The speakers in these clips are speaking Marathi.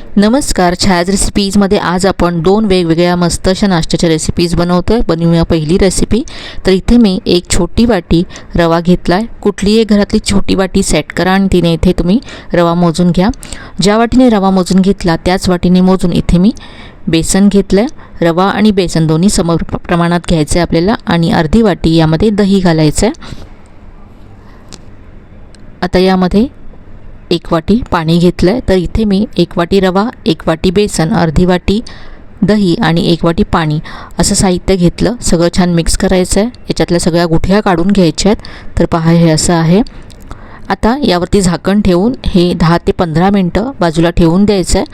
नमस्कार, छायाज रेसिपीजमध्ये आज आपण दोन वेगवेगळ्या मस्त अशा नाश्त्याच्या रेसिपीज बनवतोय. बनवूया पहिली रेसिपी. तर इथे मी एक छोटी वाटी रवा घेतला आहे. कुठलीही घरातली छोटी वाटी सेट करा आणि तिने इथे तुम्ही रवा मोजून घ्या. ज्या वाटीने रवा मोजून घेतला त्याच वाटीने मोजून इथे मी बेसन घेतलं आहे. रवा आणि बेसन दोन्ही सम प्रमाणात घ्यायचं आहे आपल्याला आणि अर्धी वाटी यामध्ये दही घालायचं आहे. आता यामध्ये एक वाटी पाणी घेतलं आहे. तर इथे मी एक वाटी रवा, एक वाटी बेसन, अर्धी वाटी दही आणि एक वाटी पाणी असं साहित्य घेतलं. सगळं छान मिक्स करायचं आहे. याच्यातल्या सगळ्या गुठळ्या काढून घ्यायच्या आहेत. तर पहा, हे असं आहे. आता यावरती झाकण ठेवून हे 10 ते 15 मिनटं बाजूला ठेवून द्यायचं आहे,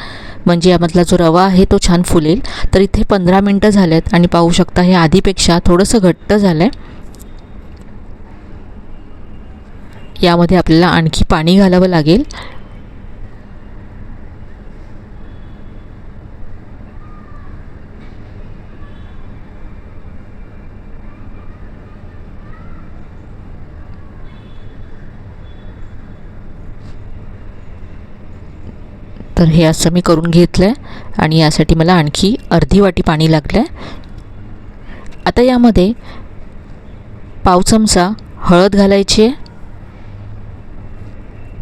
म्हणजे यामधला जो रवा आहे तो छान फुलेल. तर इथे 15 मिनटं झाल्यात आणि पाहू शकता हे आधीपेक्षा थोडंसं घट्ट झालं आहे. यामध्ये आपल्याला आणखी पाणी घालावं लागेल. तर हे असं मी करून घेतलं आहे आणि यासाठी मला आणखी अर्धी वाटी पाणी लागलं आहे. आता यामध्ये पाव चमचा हळद घालायची आहे.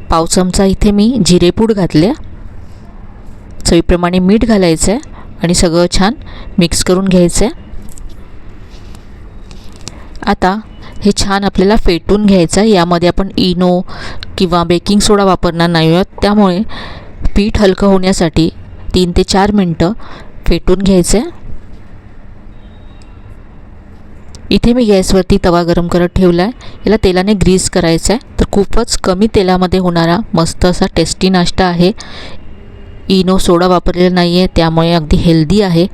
पाव चमचा इथे मी जिरेपूड घातले. चवीप्रमाणे मीठ घालायचं आहे आणि सगळं छान मिक्स करून घ्यायचं आहे. आता हे छान आपल्याला फेटून घ्यायचं आहे. यामध्ये आपण इनो किंवा बेकिंग सोडा वापरणार नाही आहोत, त्यामुळे पीठ हलकं होण्यासाठी 3 ते 4 मिनटं फेटून घ्यायचं आहे. इथे मी गॅसवरती तवा गरम करत ठेवला आहे. याला तेलाने ग्रीस करायचं आहे. तर खूपच कमी तेलामध्ये होणारा मस्त असा टेस्टी नाश्ता आहे. इनो सोडा वापरलेला नाही आहे, त्यामुळे अगदी हेल्दी आहे.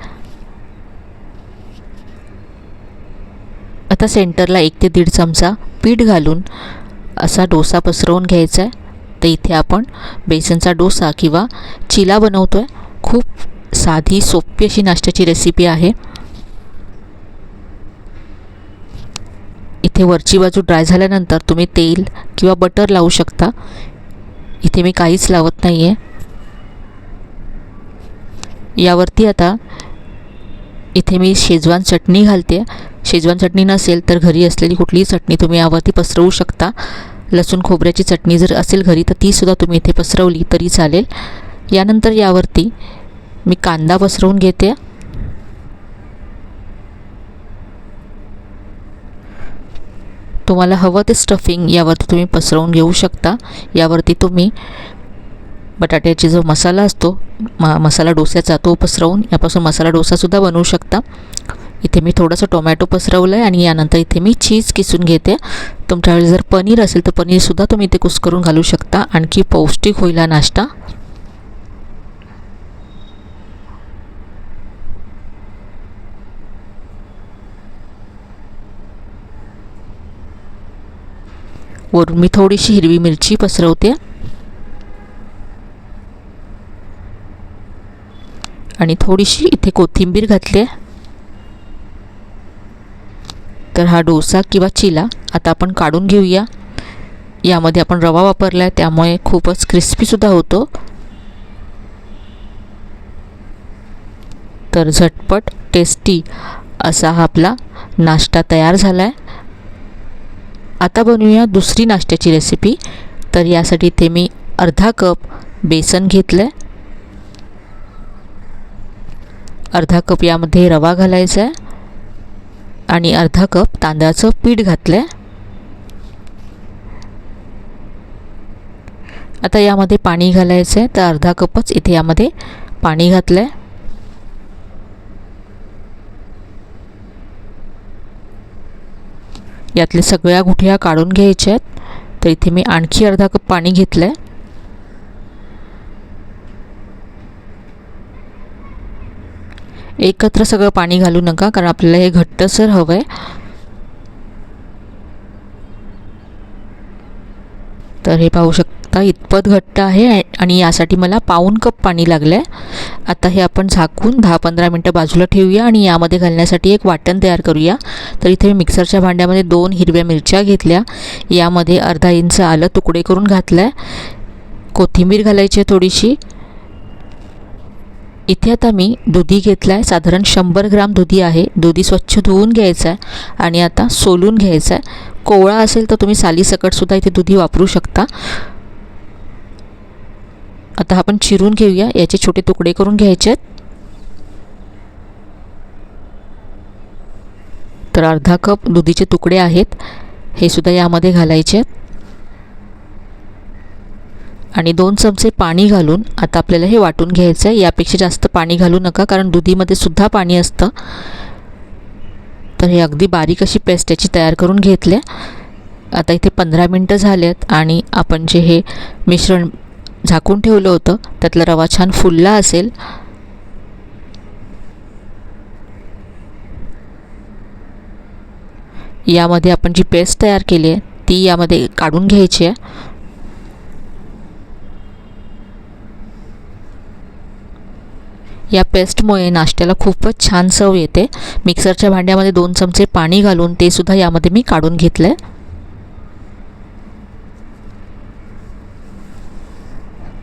आता सेंटरला 1 ते 1.5 चमचा पीठ घालून असा डोसा पसरवून घ्यायचा आहे. तर इथे आपण बेसनचा डोसा किंवा चिला बनवतो आहे. खूप साधी सोपी अशी नाश्त्याची रेसिपी आहे. इथे वरची बाजू ड्राय झाल्यानंतर तुम्ही तेल किंवा बटर लावू शकता. इथे मी काहीच लावत नाही आहे. यावरती आता इथे मी शेजवान चटणी घालते. शेजवान चटणी नसेल तर घरी असलेली कुठलीही चटणी तुम्ही यावरती पसरवू शकता. लसूण खोबऱ्याची चटणी जर असेल घरी तर तीसुद्धा तुम्ही इथे पसरवली तरी चालेल. यानंतर यावरती मी कांदा पसरवून घेते. तुम्हाला हवं ते स्टफिंग यावरती तुम्ही पसरवून घेऊ शकता. यावरती तुम्ही बटाट्याची जो मसाला असतो मसाला डोस्याचा तो पसरवून यापासून मसाला डोसासुद्धा बनवू शकता. इथे मी थोडंसं टोमॅटो पसरवलं आहे आणि यानंतर इथे मी चीज किसून घेते. तुमच्याकडे जर पनीर असेल तर पनीरसुद्धा तुम्ही इथे कुस्करून घालू शकता. आणखी पौष्टिक होईल हा नाश्ता. वरून मी थोडीशी हिरवी मिरची पसरवते आणि थोडीशी इथे कोथिंबीर घातली आहे. तर हा डोसा किंवा चिला आता आपण काढून घेऊया. यामध्ये आपण रवा वापरला आहे, त्यामुळे खूपच क्रिस्पीसुद्धा होतो. तर झटपट टेस्टी असा हा आपला नाश्ता तयार झाला आहे. आता बनवूया दुसरी नाश्त्याची रेसिपी. तर यासाठी इथे मी अर्धा कप बेसन घेतलं आहे. अर्धा कप यामध्ये रवा घालायचा आहे आणि अर्धा कप तांदळाचं पीठ घातलं आहे. आता यामध्ये पाणी घालायचं आहे. तर अर्धा कपच इथे यामध्ये पाणी घातलं आहे. यातले सगळ्या गुठळ्या काढून घ्यायच्या आहेत. तर इथे मी आणखी अर्धा कप पाणी घेतलं आहे. एकत्र सगळं पाणी घालू नका, कारण आपल्याला हे घट्टसर हवं आहे. तर हे पाहू शकता इतपत घट्ट आहे आणि यासाठी मला पाऊण कप पाणी लागलं आहे. आता हे आपण झाकून 10-15 मिनटं बाजूला ठेवूया आणि यामध्ये घालण्यासाठी एक वाटण तयार करूया. तर इथे मी मिक्सरच्या भांड्यामध्ये 2 हिरव्या मिरच्या घेतल्या. यामध्ये अर्धा इंच आलं तुकडे करून घातलं आहे. कोथिंबीर घालायची आहे थोडीशी. इथे आता मी दुधी घेतला आहे, साधारण 100 ग्राम दुधी आहे. दुधी स्वच्छ धुवून घ्यायचं आहे आणि आता सोलून घ्यायचं आहे. कोवळा असेल तर तुम्ही सालीसकटसुद्धा इथे दुधी वापरू शकता. आता आपण चिरून घेऊया. याचे छोटे तुकडे करून घ्यायचे आहेत. तर अर्धा कप दुधीचे तुकडे आहेत, हे सुद्धा यामध्ये घालायचे आहेत. आणि 2 चमचे पाणी घालून आता आपल्याला हे वाटून घ्यायचं आहे. यापेक्षा जास्त पाणी घालू नका, कारण दुधीमध्ये सुद्धा पाणी असतं. तर हे अगदी बारीक अशी पेस्ट याची तयार करून घेतली. आता इथे 15 मिनटं झालेत आणि आपण जे हे मिश्रण झाकून ठेवलं होतं त्यातला रवा छान फुलला असेल. यामध्ये आपण जी पेस्ट तयार केली आहे ती यामध्ये काढून घ्यायची आहे. या पेस्टमुळे नाश्त्याला खूपच छान चव येते. मिक्सरच्या भांड्यामध्ये 2 चमचे पाणी घालून ते सुद्धा यामध्ये मी काढून घेतलं आहे.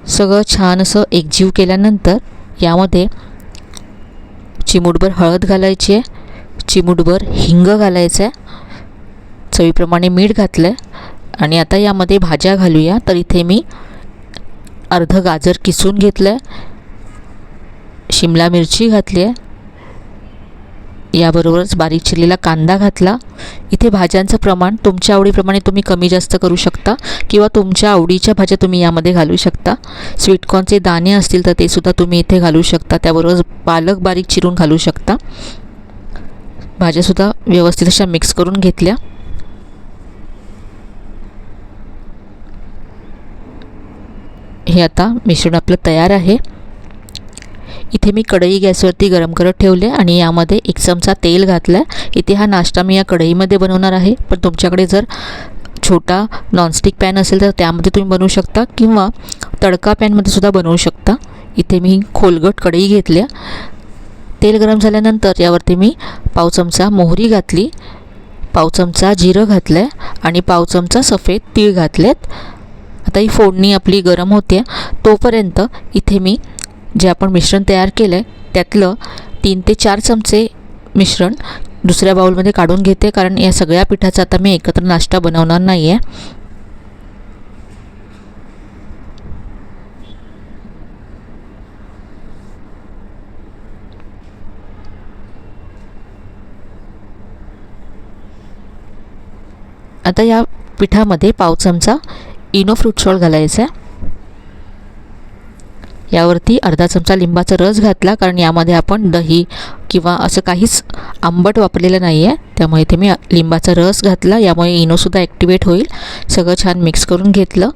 सगळं छान असं एकजीव केल्यानंतर यामध्ये चिमूटभर हळद घालायची आहे, चिमूटभर हिंग घालायचं आहे, चवीप्रमाणे मीठ घातलं आहे आणि आता यामध्ये भाज्या घालूया. तर इथे मी अर्ध गाजर किसून घेतलं आहे, शिमला मिरची घातली आहे, याबरोबरच बारीक चिरलेला कांदा घातला. इथे भाज्यांचं प्रमाण तुमच्या आवडीप्रमाणे तुम्ही कमी जास्त करू शकता किंवा तुमच्या आवडीच्या भाज्या तुम्ही यामध्ये घालू शकता. स्वीटकॉर्नचे दाणे असतील तर ते सुद्धा तुम्ही इथे घालू शकता. त्याबरोबर पालक बारीक चिरून घालू शकता. भाज्यासुद्धा व्यवस्थित अशा मिक्स करून घेतल्या. हे आता मिश्रण आपलं तयार आहे. इथे मी कढई गॅसवरती गरम करत ठेवले आणि यामध्ये 1 चमचा तेल घातलं आहे. इथे हा नाश्ता मी या कढईमध्ये बनवणार आहे, पण तुमच्याकडे जर छोटा नॉनस्टिक पॅन असेल तर त्यामध्ये तुम्ही बनवू शकता किंवा तडका पॅनमध्ये सुद्धा बनवू शकता. इथे मी खोलगट कढई घेतली. तेल गरम झाल्यानंतर यावरती मी पाव चमचा मोहरी घातली, पाव चमचा जिरं घातलं आहे आणि पाव चमचा सफेद तीळ घातलेत. आता ही फोडणी आपली गरम होते. तोपर्यंत इथे मी जे आपण मिश्रण तयार केलं आहे त्यातलं 3 ते 4 चमचे मिश्रण दुसऱ्या बाउलमध्ये काढून घेते, कारण या सगळ्या पिठाचा आता मी एकत्र नाश्ता बनवणार नाही आहे. आता या पिठामध्ये पाव चमचा इनो फ्रूट सॉल्ट घालायचा आहे. यावरती अर्धा चमचा लिंबाचा रस घातला, कारण यामध्ये आपण दही किंवा असं काहीच आंबट वापरलेलं नाही आहे. त्यामुळे इथे मी लिंबाचा रस घातला, यामुळे इनोसुद्धा ॲक्टिवेट होईल. सगळं छान मिक्स करून घेतलं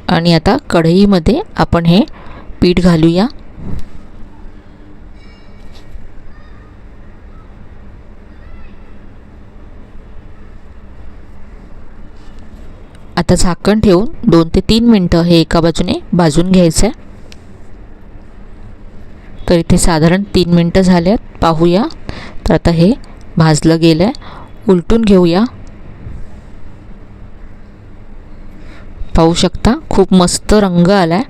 आणि आता कढईमध्ये आपण हे पीठ घालूया. आता झाकण ठेवून 2 ते 3 मिनटं हे एका बाजूने भाजून घ्यायचं आहे. तर इथे साधारण 3 मिनटं झाल्यात. पाहूया. तर आता हे भाजलं गेलं आहे. उलटून घेऊया. पाहू शकता खूप मस्त रंग आला आहे.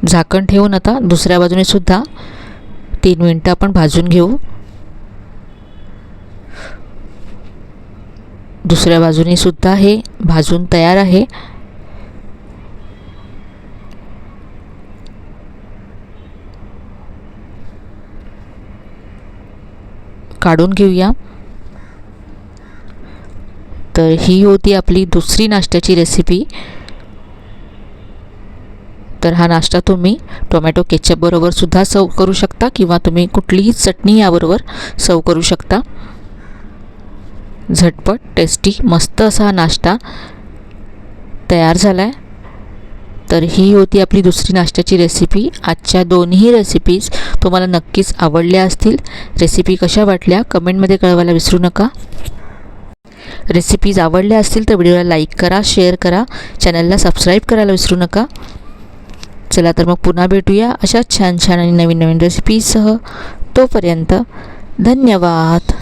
झाकण ठेवून आता दुसऱ्या बाजूने सुद्धा 3 मिनटं आपण भाजून घेऊ. दुसऱ्या बाजूने सुद्धा हे भाजून तयार आहे. काढून घेऊया. तर ही होती आपली दुसरी नाश्त्याची रेसिपी. तर हा नाश्ता तुम्ही टोमॅटो केचप बरोबर सुद्धा सर्व करू शकता किंवा तुम्ही कुठलीही चटणी याबरोबर सर्व करू शकता. झटपट टेस्टी मस्त असा हा नाश्ता तयार झाला आहे. तर ही होती आपली दुसरी नाश्त्याची रेसिपी. आजच्या दोन्ही रेसिपीज तुम्हाला नक्कीच आवडल्या असतील. रेसिपी कशा वाटल्या कमेंटमध्ये कळवायला विसरू नका. रेसिपीज आवडल्या असतील तर व्हिडिओला लाईक करा, शेअर करा, चॅनलला सबस्क्राईब करायला विसरू नका. चला तर मग पुन्हा भेटूया अशा छान छान आणि नवीन नवीन रेसिपीजसह. तोपर्यंत धन्यवाद.